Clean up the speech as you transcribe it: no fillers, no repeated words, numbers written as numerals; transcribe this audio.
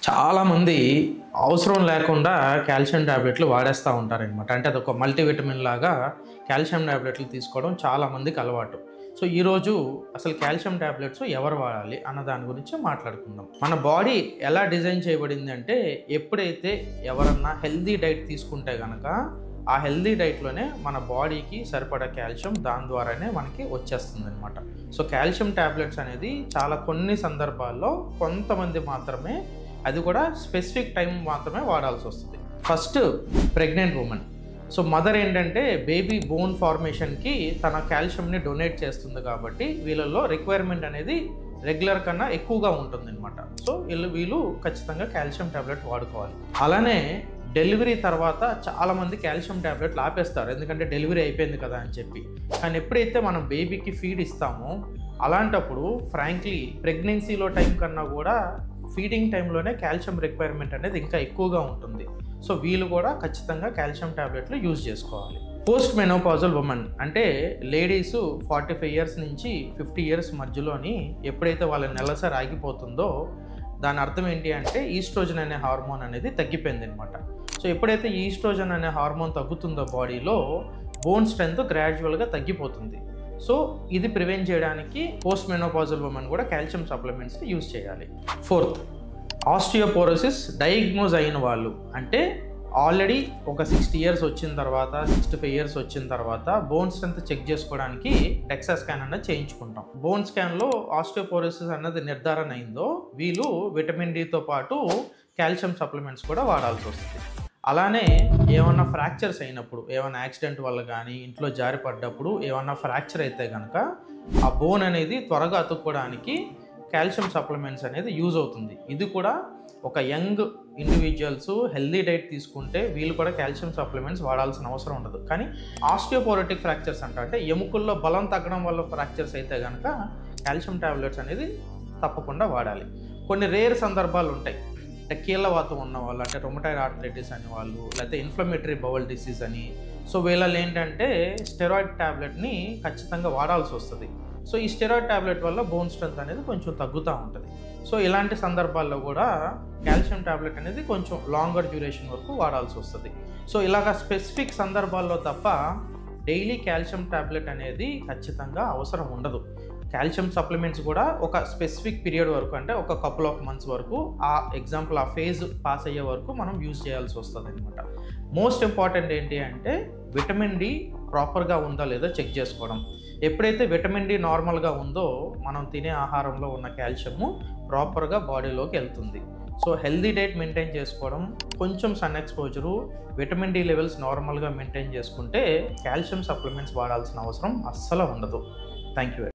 చాలామంది అవసరం లేకుండా కాల్షియం టాబ్లెట్లు వాడేస్తూ ఉంటారనమాట. అంటే అదొక మల్టీవిటమిన్ లాగా కాల్షియం టాబ్లెట్లు తీసుకోవడం చాలామందికి అలవాటు. సో ఈరోజు అసలు కాల్షియం టాబ్లెట్స్ ఎవరు వాడాలి అన్న దాని గురించి మాట్లాడుకుందాం. మన బాడీ ఎలా డిజైన్ చేయబడింది అంటే, ఎప్పుడైతే ఎవరన్నా హెల్దీ డైట్ తీసుకుంటే కనుక ఆ హెల్దీ డైట్లోనే మన బాడీకి సరిపడా కాల్షియం దాని ద్వారానే మనకి వచ్చేస్తుంది అనమాట. సో కాల్షియం టాబ్లెట్స్ అనేది చాలా కొన్ని సందర్భాల్లో కొంతమంది మాత్రమే, అది కూడా స్పెసిఫిక్ టైం మాత్రమే వాడాల్సి వస్తుంది. First pregnant women. So mother ఏంటంటే బేబీ బోన్ ఫార్మేషన్కి తన కాల్షియంని డొనేట్ చేస్తుంది కాబట్టి వీళ్ళల్లో రిక్వైర్మెంట్ అనేది రెగ్యులర్ కన్నా ఎక్కువగా ఉంటుంది అనమాట. సో వీళ్ళు ఖచ్చితంగా కాల్షియం టాబ్లెట్ వాడుకోవాలి. అలానే డెలివరీ తర్వాత చాలామంది కాల్షియం టాబ్లెట్లు ఆపేస్తారు, ఎందుకంటే డెలివరీ అయిపోయింది కదా అని చెప్పి. కానీ ఎప్పుడైతే మనం బేబీకి ఫీడ్ ఇస్తామో అలాంటప్పుడు ఫ్రాంక్లీ ప్రెగ్నెన్సీలో టైం కన్నా కూడా ఫీడింగ్ టైంలోనే కాల్షియం రిక్వైర్మెంట్ అనేది ఇంకా ఎక్కువగా ఉంటుంది. సో వీళ్ళు కూడా ఖచ్చితంగా కాల్షియం టాబ్లెట్లు యూజ్ చేసుకోవాలి. పోస్ట్ మెనోపాజల్ ఉమెన్ అంటే లేడీస్ 45 ఇయర్స్ నుంచి 50 ఇయర్స్ మధ్యలోని ఎప్పుడైతే వాళ్ళ నెలసరి ఆగిపోతుందో దాని అర్థం ఏంటి అంటే ఈస్ట్రోజన్ అనే హార్మోన్ అనేది తగ్గిపోయింది అనమాట. సో ఎప్పుడైతే ఈస్ట్రోజన్ అనే హార్మోన్ తగ్గుతుందో బాడీలో బోన్ స్ట్రెంత్ గ్రాడ్యువల్గా తగ్గిపోతుంది. సో ఇది ప్రివెంట్ చేయడానికి పోస్ట్ మెనోపాజల్ ఉమెన్ కూడా కాల్షియం సప్లిమెంట్స్ని యూజ్ చేయాలి. ఫోర్త్, ఆస్టియోపోరోసిస్ డయాగ్నోజ్ అయిన వాళ్ళు, అంటే ఆల్రెడీ ఒక 60 ఇయర్స్ వచ్చిన తర్వాత 65 ఇయర్స్ వచ్చిన తర్వాత బోన్ స్ట్రెంత్ చెక్ చేసుకోవడానికి డెక్సా స్కాన్ అన్నది చేయించుకుంటాం. బోన్ స్కాన్లో ఆస్టియోపోరోసిస్ అన్నది నిర్ధారణ అయిందో వీళ్ళు విటమిన్ డితో పాటు కాల్షియం సప్లిమెంట్స్ కూడా వాడాల్సి వస్తుంది. అలానే ఏమన్నా ఫ్రాక్చర్స్ అయినప్పుడు, ఏమైనా యాక్సిడెంట్ వల్ల కానీ ఇంట్లో జారి పడ్డప్పుడు ఏమన్నా ఫ్రాక్చర్ అయితే కనుక ఆ బోన్ అనేది త్వరగా అతుక్కోవడానికి కాల్షియం సప్లిమెంట్స్ అనేది యూజ్ అవుతుంది. ఇది కూడా ఒక యంగ్ ఇండివిజువల్స్ హెల్దీ డైట్ తీసుకుంటే వీళ్ళు కూడా కాల్షియం సప్లిమెంట్స్ వాడాల్సిన అవసరం ఉండదు. కానీ ఆస్టియోపోరోటిక్ ఫ్రాక్చర్స్ అంటే ఎముకల్లో బలం తగ్గడం వల్ల ఫ్రాక్చర్స్ అయితే కనుక కాల్షియం టాబ్లెట్స్ అనేది తప్పకుండా వాడాలి. కొన్ని రేర్ సందర్భాలు ఉంటాయి, అంటే కీళ్ళవాతం ఉన్న వాళ్ళు, అంటే రొమటాయిడ్ ఆర్థరైటిస్ అని వాళ్ళు, లేకపోతే ఇన్ఫ్లమేటరీ బౌల్ డిసీజ్ అని. సో వీళ్ళలో ఏంటంటే స్టెరాయిడ్ ట్యాబ్లెట్ని ఖచ్చితంగా వాడాల్సి వస్తుంది. సో ఈ స్టెరాయిడ్ ట్యాబ్లెట్ వల్ల బోన్ స్ట్రెంత్ అనేది కొంచెం తగ్గుతూ ఉంటుంది. సో ఇలాంటి సందర్భాల్లో కూడా కాల్షియం ట్యాబ్లెట్ అనేది కొంచెం లాంగర్ డ్యూరేషన్ వరకు వాడాల్సి వస్తుంది. సో ఇలాగ స్పెసిఫిక్ సందర్భాల్లో తప్ప డైలీ కాల్షియం ట్యాబ్లెట్ అనేది ఖచ్చితంగా అవసరం ఉండదు. కాల్షియం సప్లిమెంట్స్ కూడా ఒక స్పెసిఫిక్ పీరియడ్ వరకు, అంటే ఒక కపుల్ ఆఫ్ మంత్స్ వరకు, ఆ ఎగ్జాంపుల్ ఆ ఫేజ్ పాస్ అయ్యే వరకు మనం యూజ్ చేయాల్సి వస్తుంది అనమాట. మోస్ట్ ఇంపార్టెంట్ ఏంటి అంటే విటమిన్ డి ప్రాపర్గా ఉందా లేదా చెక్ చేసుకోవడం. ఎప్పుడైతే విటమిన్ డి నార్మల్గా ఉందో మనం తినే ఆహారంలో ఉన్న కాల్షియము ప్రాపర్గా బాడీలోకి వెళ్తుంది. సో హెల్దీ డైట్ మెయింటైన్ చేసుకోవడం, కొంచెం sun exposure, vitamin D levels నార్మల్గా మెయింటైన్ చేసుకుంటే కాల్షియం సప్లిమెంట్స్ వాడాల్సిన అవసరం అస్సలు ఉండదు. Thank you.